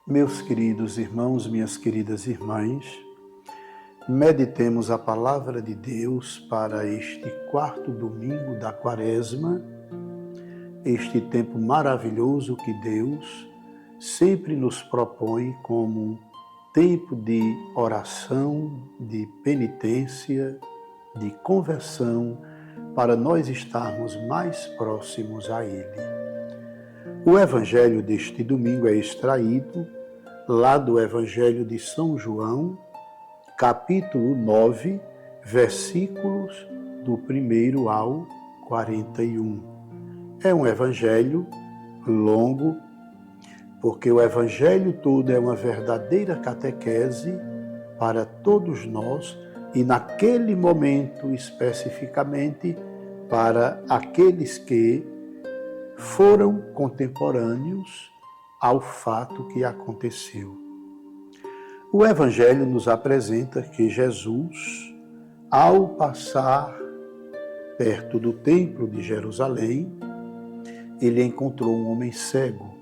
Meus queridos irmãos, minhas queridas irmãs, meditemos a palavra de Deus para este quarto domingo da Quaresma, este tempo maravilhoso que Deus sempre nos propõe como tempo de oração, de penitência, de conversão, para nós estarmos mais próximos a Ele. O Evangelho deste domingo é extraído lá do Evangelho de São João, capítulo 9, versículos do 1º ao 41. É um evangelho longo, porque o evangelho todo é uma verdadeira catequese para todos nós e naquele momento especificamente para aqueles que foram contemporâneos ao fato que aconteceu. O Evangelho nos apresenta que Jesus, ao passar perto do templo de Jerusalém, ele encontrou um homem cego.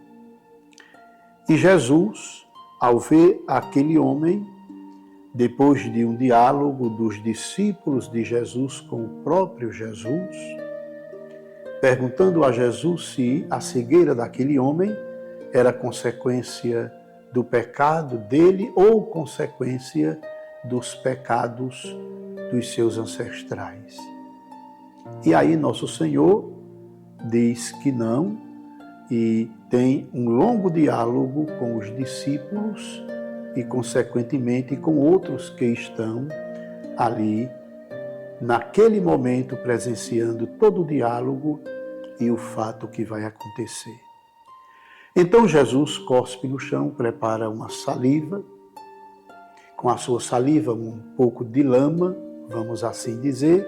E Jesus, ao ver aquele homem, depois de um diálogo dos discípulos de Jesus com o próprio Jesus, perguntando a Jesus se a cegueira daquele homem era consequência do pecado dele ou consequência dos pecados dos seus ancestrais. E aí nosso Senhor diz que não e tem um longo diálogo com os discípulos e, consequentemente, com outros que estão ali naquele momento presenciando todo o diálogo e o fato que vai acontecer. Então Jesus cospe no chão, prepara uma saliva, com a sua saliva um pouco de lama, vamos assim dizer,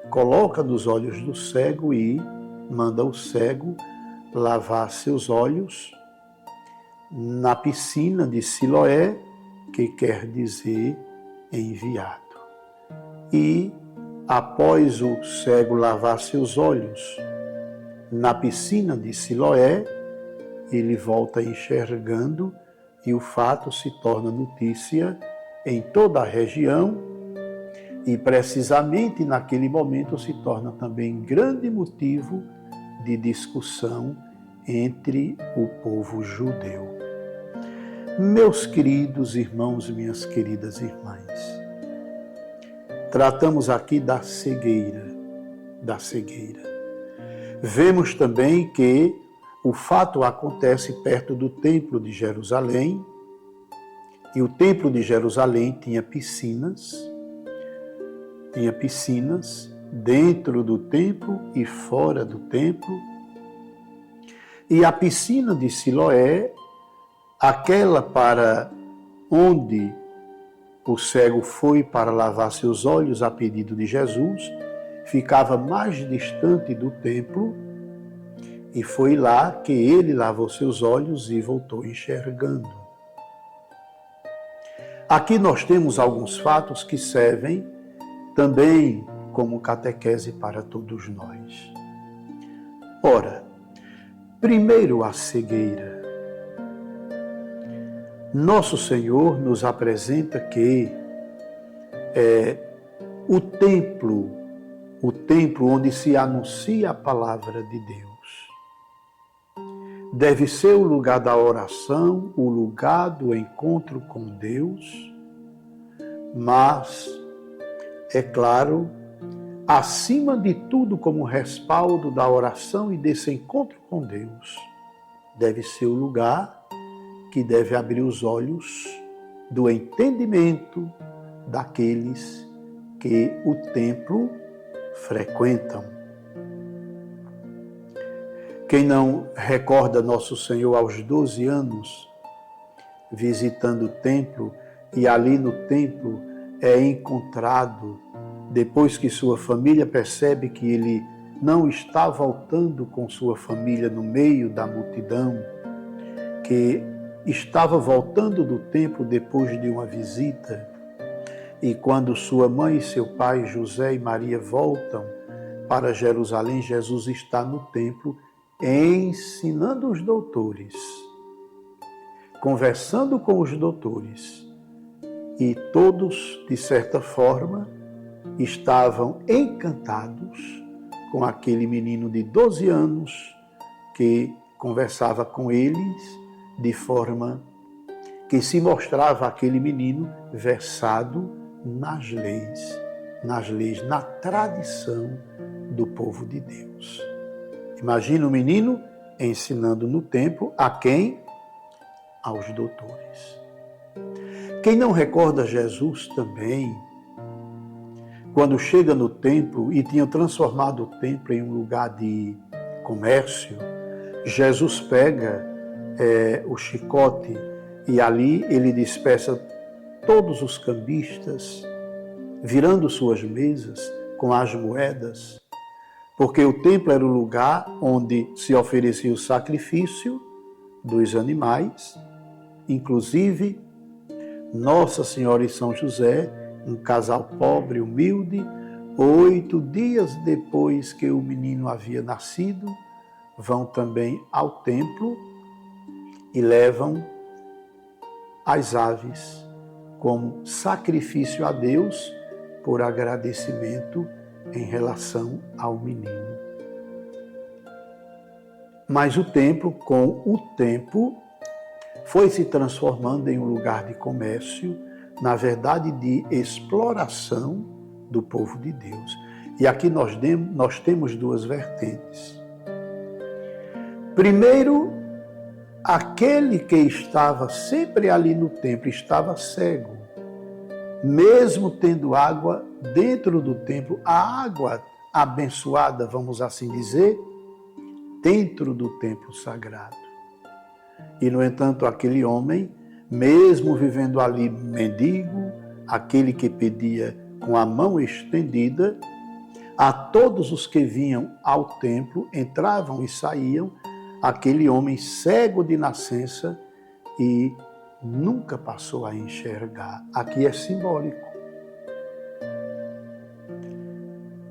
coloca nos olhos do cego e manda o cego lavar seus olhos na piscina de Siloé, que quer dizer enviado. E após o cego lavar seus olhos na piscina de Siloé, ele volta enxergando e o fato se torna notícia em toda a região e precisamente naquele momento se torna também grande motivo de discussão entre o povo judeu. Meus queridos irmãos e minhas queridas irmãs, tratamos aqui da cegueira. Vemos também que o fato acontece perto do Templo de Jerusalém, e o Templo de Jerusalém tinha piscinas dentro do templo e fora do templo. E a piscina de Siloé, aquela para onde o cego foi para lavar seus olhos a pedido de Jesus, ficava mais distante do templo, e foi lá que ele lavou seus olhos e voltou enxergando. Aqui nós temos alguns fatos que servem também como catequese para todos nós. Ora, primeiro a cegueira. Nosso Senhor nos apresenta que o templo onde se anuncia a palavra de Deus deve ser o lugar da oração, o lugar do encontro com Deus, mas, é claro, acima de tudo, como respaldo da oração e desse encontro com Deus, deve ser o lugar que deve abrir os olhos do entendimento daqueles que o templo frequentam. Quem não recorda Nosso Senhor aos 12 anos, visitando o templo, e ali no templo é encontrado, depois que sua família percebe que ele não está voltando com sua família no meio da multidão, que estava voltando do templo depois de uma visita, e quando sua mãe e seu pai, José e Maria, voltam para Jerusalém, Jesus está no templo ensinando os doutores conversando com os doutores, e todos, de certa forma, estavam encantados com aquele menino de 12 anos que conversava com eles de forma que se mostrava aquele menino versado nas leis, na tradição do povo de Deus. Imagina o menino ensinando no templo a quem? Aos doutores. Quem não recorda Jesus também, quando chega no templo e tinha transformado o templo em um lugar de comércio, Jesus pega o chicote e ali ele dispersa todos os cambistas, virando suas mesas com as moedas, porque o templo era o lugar onde se oferecia o sacrifício dos animais, inclusive Nossa Senhora e São José, um casal pobre, humilde, 8 dias depois que o menino havia nascido, vão também ao templo e levam as aves como sacrifício a Deus por agradecimento em relação ao menino. Mas o templo, com o tempo, foi se transformando em um lugar de comércio, na verdade de exploração do povo de Deus. E aqui nós temos duas vertentes. Primeiro, aquele que estava sempre ali no templo estava cego, mesmo tendo água dentro do templo, a água abençoada, vamos assim dizer, dentro do templo sagrado. E, no entanto, aquele homem, mesmo vivendo ali mendigo, aquele que pedia com a mão estendida, a todos os que vinham ao templo, entravam e saíam, aquele homem cego de nascença e nunca passou a enxergar. Aqui é simbólico.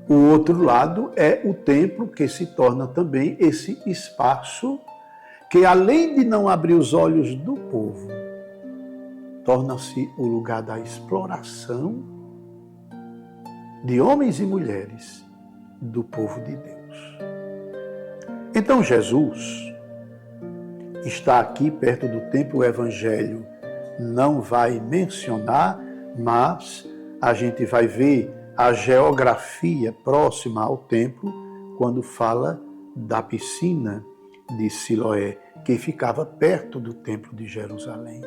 O outro lado é o templo, que se torna também esse espaço que, além de não abrir os olhos do povo, torna-se o lugar da exploração de homens e mulheres do povo de Deus. Então Jesus está aqui perto do templo, o Evangelho não vai mencionar, mas a gente vai ver a geografia próxima ao templo quando fala da piscina de Siloé, que ficava perto do templo de Jerusalém.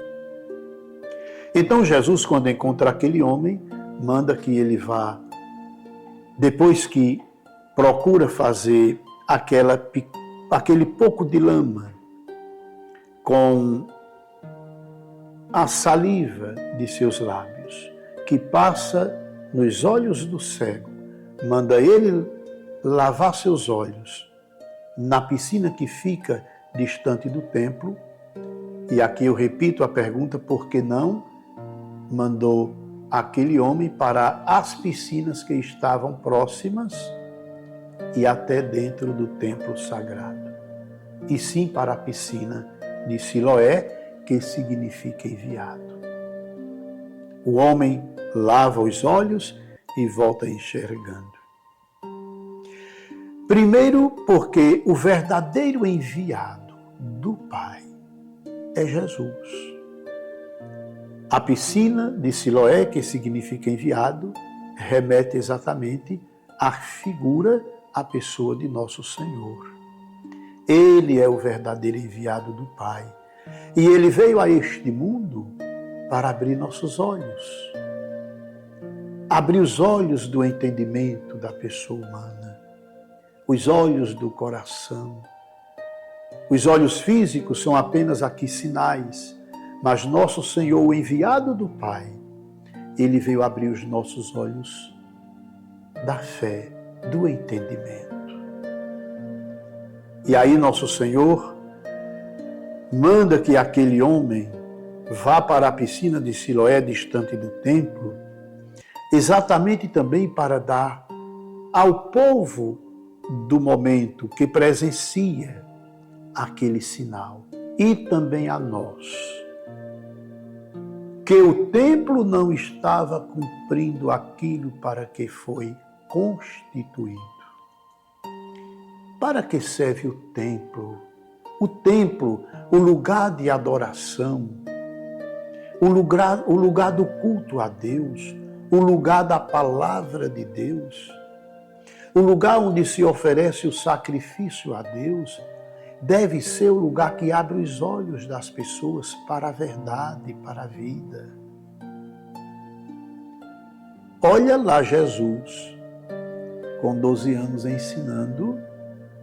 Então Jesus, quando encontra aquele homem, manda que ele vá, depois que procura fazer aquele pouco de lama com a saliva de seus lábios, que passa nos olhos do cego, manda ele lavar seus olhos na piscina que fica distante do templo. E aqui eu repito a pergunta: por que não mandou aquele homem para as piscinas que estavam próximas e até dentro do templo sagrado? E sim para a piscina de Siloé, que significa enviado. O homem lava os olhos e volta enxergando. Primeiro, porque o verdadeiro enviado do Pai é Jesus. A piscina de Siloé, que significa enviado, remete exatamente à figura, à pessoa de nosso Senhor. Ele é o verdadeiro enviado do Pai. E ele veio a este mundo para abrir nossos olhos. Abrir os olhos do entendimento da pessoa humana. Os olhos do coração. Os olhos físicos são apenas aqui sinais, mas nosso Senhor, o enviado do Pai, ele veio abrir os nossos olhos da fé, do entendimento. E aí nosso Senhor manda que aquele homem vá para a piscina de Siloé, distante do templo, exatamente também para dar ao povo do momento que presencia aquele sinal, e também a nós, que o templo não estava cumprindo aquilo para que foi constituído. Para que serve o templo? O templo, o lugar de adoração, o lugar do culto a Deus, o lugar da palavra de Deus, o lugar onde se oferece o sacrifício a Deus, deve ser o lugar que abre os olhos das pessoas para a verdade, para a vida. Olha lá Jesus, com 12 anos ensinando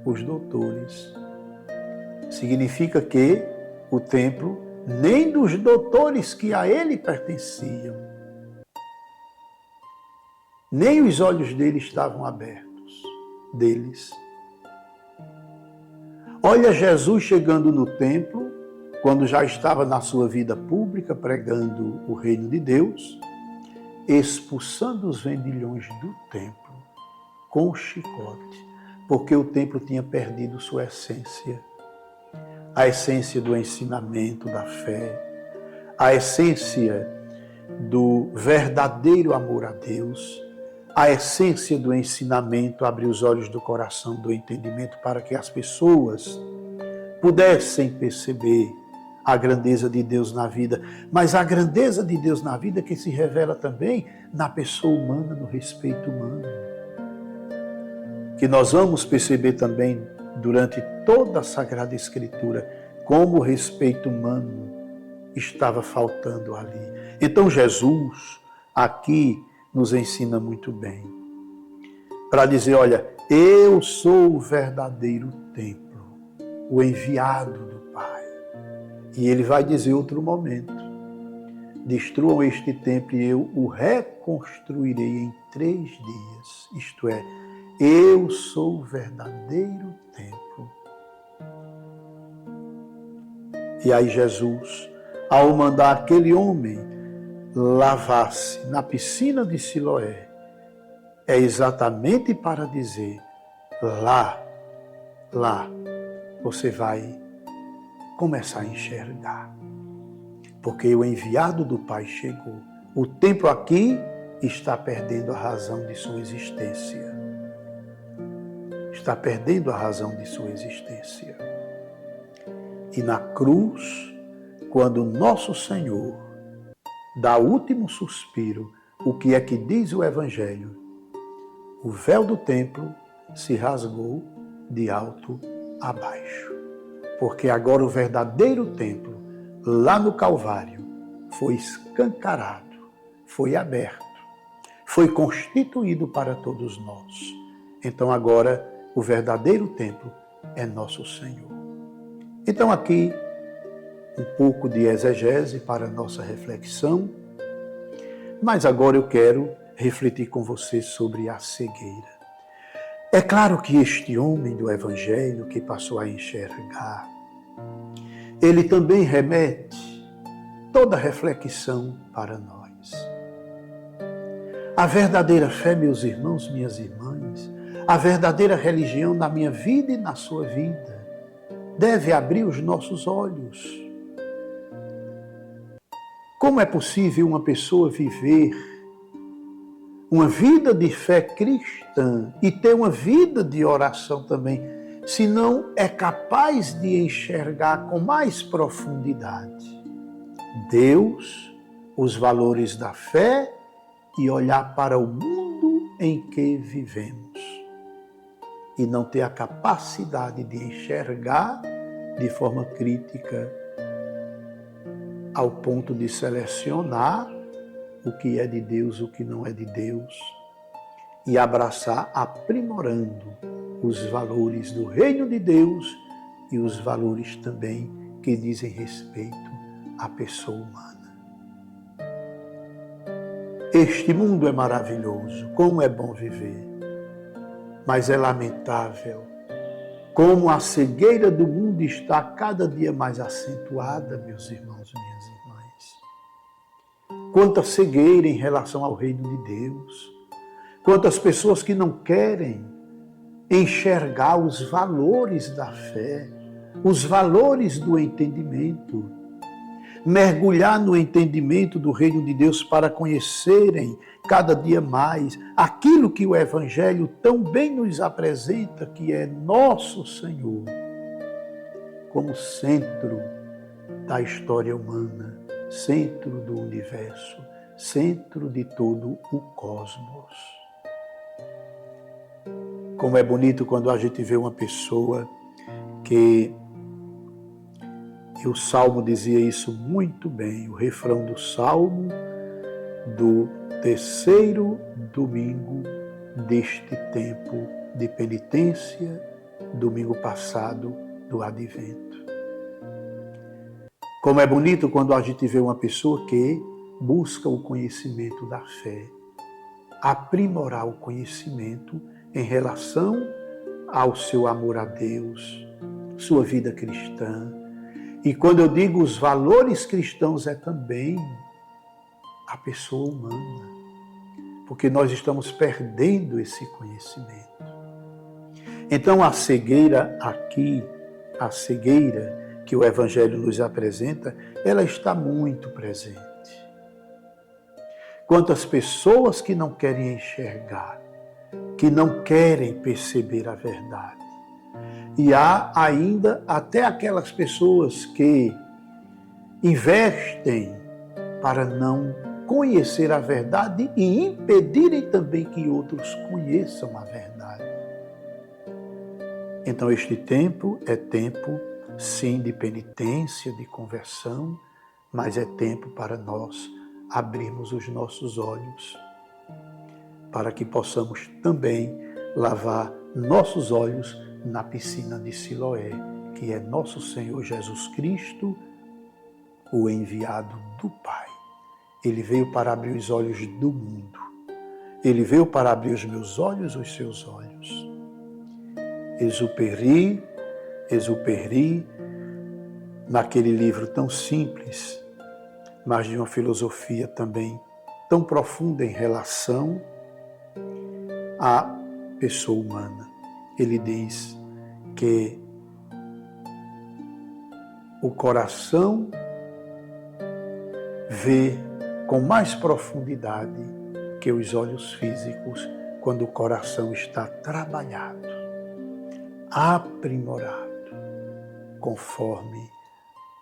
os doutores. Significa que o templo, nem dos doutores que a ele pertenciam, nem os olhos deles estavam abertos, deles. Olha Jesus chegando no templo, quando já estava na sua vida pública, pregando o reino de Deus, expulsando os vendilhões do templo com chicote, porque o templo tinha perdido sua essência. A essência do ensinamento, da fé, a essência do verdadeiro amor a Deus, a essência do ensinamento, abrir os olhos do coração, do entendimento, para que as pessoas pudessem perceber a grandeza de Deus na vida, mas a grandeza de Deus na vida que se revela também na pessoa humana, no respeito humano. Que nós vamos perceber também durante toda a Sagrada Escritura como o respeito humano estava faltando ali. Então Jesus aqui nos ensina muito bem para dizer, olha, eu sou o verdadeiro templo, o enviado do Pai. E ele vai dizer outro momento, destruam este templo e eu o reconstruirei em 3 dias. Isto é, eu sou o verdadeiro templo. E aí Jesus, ao mandar aquele homem lavar-se na piscina de Siloé, é exatamente para dizer, lá você vai começar a enxergar. Porque o enviado do Pai chegou. O templo aqui está perdendo a razão de sua existência. Está perdendo a razão de sua existência. E na cruz, quando nosso Senhor dá o último suspiro, o que é que diz o Evangelho? O véu do templo se rasgou de alto a baixo. Porque agora o verdadeiro templo, lá no Calvário, foi escancarado, foi aberto, foi constituído para todos nós. Então agora o verdadeiro templo é nosso Senhor. Então aqui um pouco de exegese para nossa reflexão, mas agora eu quero refletir com você sobre a cegueira. É claro que este homem do Evangelho que passou a enxergar, ele também remete toda reflexão para nós. A verdadeira fé, meus irmãos, minhas irmãs, a verdadeira religião na minha vida e na sua vida, deve abrir os nossos olhos. Como é possível uma pessoa viver uma vida de fé cristã e ter uma vida de oração também, se não é capaz de enxergar com mais profundidade Deus, os valores da fé e olhar para o mundo em que vivemos e não ter a capacidade de enxergar de forma crítica ao ponto de selecionar o que é de Deus, o que não é de Deus e abraçar aprimorando os valores do reino de Deus e os valores também que dizem respeito à pessoa humana. Este mundo é maravilhoso, como é bom viver, mas é lamentável como a cegueira do mundo está cada dia mais acentuada, meus irmãos e minhas irmãs. Quanta cegueira em relação ao reino de Deus, quantas pessoas que não querem enxergar os valores da fé, os valores do entendimento. mergulhar no entendimento do reino de Deus para conhecerem cada dia mais aquilo que o Evangelho tão bem nos apresenta, que é nosso Senhor como centro da história humana, centro do universo, centro de todo o cosmos. Como é bonito quando a gente vê uma pessoa que, e o Salmo dizia isso muito bem, o refrão do Salmo do 3º domingo deste tempo de penitência, domingo passado do Advento. Como é bonito quando a gente vê uma pessoa que busca o conhecimento da fé, aprimorar o conhecimento em relação ao seu amor a Deus, sua vida cristã. E quando eu digo os valores cristãos, é também a pessoa humana, porque nós estamos perdendo esse conhecimento. Então a cegueira aqui, a cegueira que o Evangelho nos apresenta, ela está muito presente. Quantas pessoas que não querem enxergar, que não querem perceber a verdade. E há ainda até aquelas pessoas que investem para não conhecer a verdade e impedirem também que outros conheçam a verdade. Então este tempo é tempo, sim, de penitência, de conversão, mas é tempo para nós abrirmos os nossos olhos, para que possamos também lavar nossos olhos na piscina de Siloé, que é nosso Senhor Jesus Cristo, o enviado do Pai. Ele veio para abrir os olhos do mundo. Ele veio para abrir os meus olhos, os seus olhos. Exupéry, naquele livro tão simples, mas de uma filosofia também tão profunda em relação à pessoa humana. Ele diz que o coração vê com mais profundidade que os olhos físicos quando o coração está trabalhado, aprimorado, conforme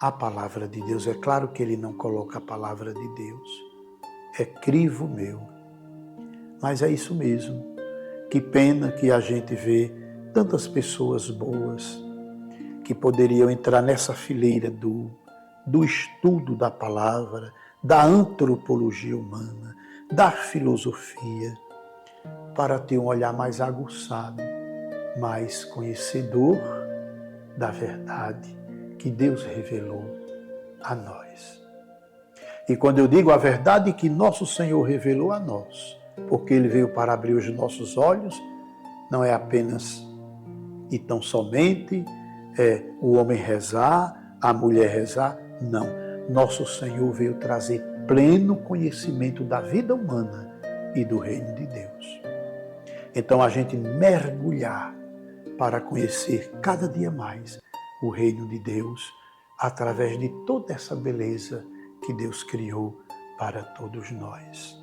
a palavra de Deus. É claro que ele não coloca a palavra de Deus, é crivo meu, mas é isso mesmo. Que pena que a gente vê tantas pessoas boas que poderiam entrar nessa fileira do estudo da palavra, da antropologia humana, da filosofia, para ter um olhar mais aguçado, mais conhecedor da verdade que Deus revelou a nós. E quando eu digo a verdade que nosso Senhor revelou a nós, porque Ele veio para abrir os nossos olhos, não é apenas e tão somente o homem rezar, a mulher rezar, não. Nosso Senhor veio trazer pleno conhecimento da vida humana e do reino de Deus. Então a gente mergulhar para conhecer cada dia mais o reino de Deus através de toda essa beleza que Deus criou para todos nós.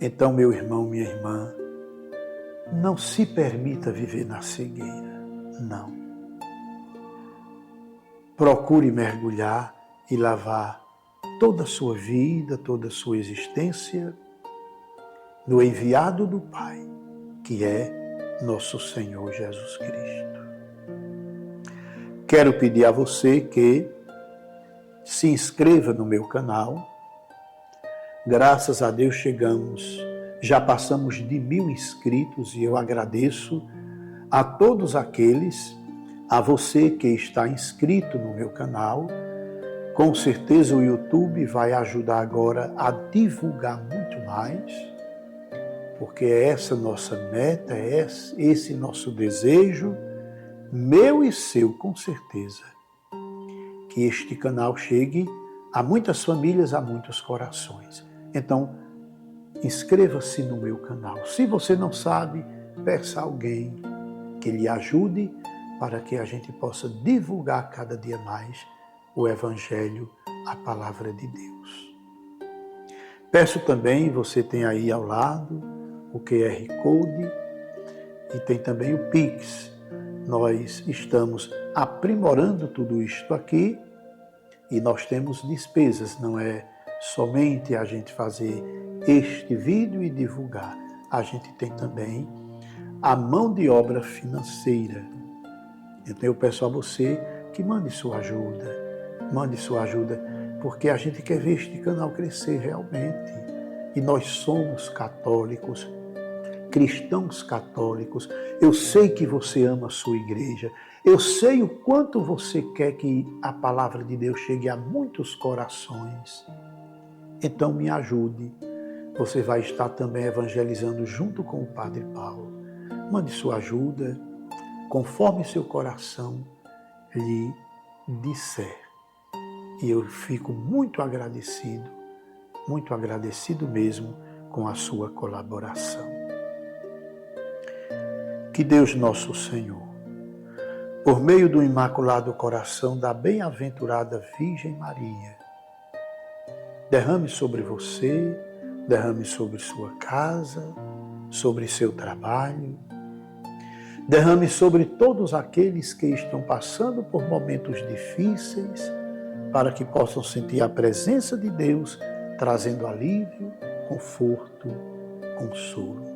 Então, meu irmão, minha irmã, não se permita viver na cegueira, não. Procure mergulhar e lavar toda a sua vida, toda a sua existência no enviado do Pai, que é nosso Senhor Jesus Cristo. Quero pedir a você que se inscreva no meu canal. Graças a Deus já passamos de 1000 inscritos e eu agradeço a todos aqueles, a você que está inscrito no meu canal. Com certeza o YouTube vai ajudar agora a divulgar muito mais, porque é essa nossa meta, é esse nosso desejo, meu e seu, com certeza, que este canal chegue a muitas famílias, a muitos corações. Então, inscreva-se no meu canal. Se você não sabe, peça a alguém que lhe ajude para que a gente possa divulgar cada dia mais o Evangelho a palavra de Deus. Peço também, você tem aí ao lado o QR Code e tem também o Pix. Nós estamos aprimorando tudo isto aqui e nós temos despesas, não é somente a gente fazer este vídeo e divulgar. A gente tem também a mão de obra financeira. Então eu peço a você que mande sua ajuda, porque a gente quer ver este canal crescer realmente. E nós somos católicos, cristãos católicos. Eu sei que você ama a sua igreja. Eu sei o quanto você quer que a palavra de Deus chegue a muitos corações. Então me ajude. Você vai estar também evangelizando junto com o Padre Paulo. Mande sua ajuda, conforme seu coração lhe disser. E eu fico muito agradecido mesmo com a sua colaboração. Que Deus nosso Senhor, por meio do Imaculado Coração da Bem-aventurada Virgem Maria, derrame sobre você, derrame sobre sua casa, sobre seu trabalho, derrame sobre todos aqueles que estão passando por momentos difíceis, para que possam sentir a presença de Deus, trazendo alívio, conforto, consolo.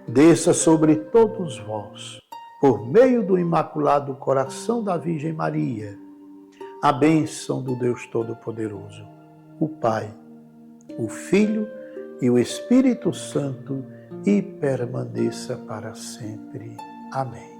Desça sobre todos vós, por meio do Imaculado Coração da Virgem Maria, a bênção do Deus Todo-Poderoso, o Pai, o Filho e o Espírito Santo, e permaneça para sempre. Amém.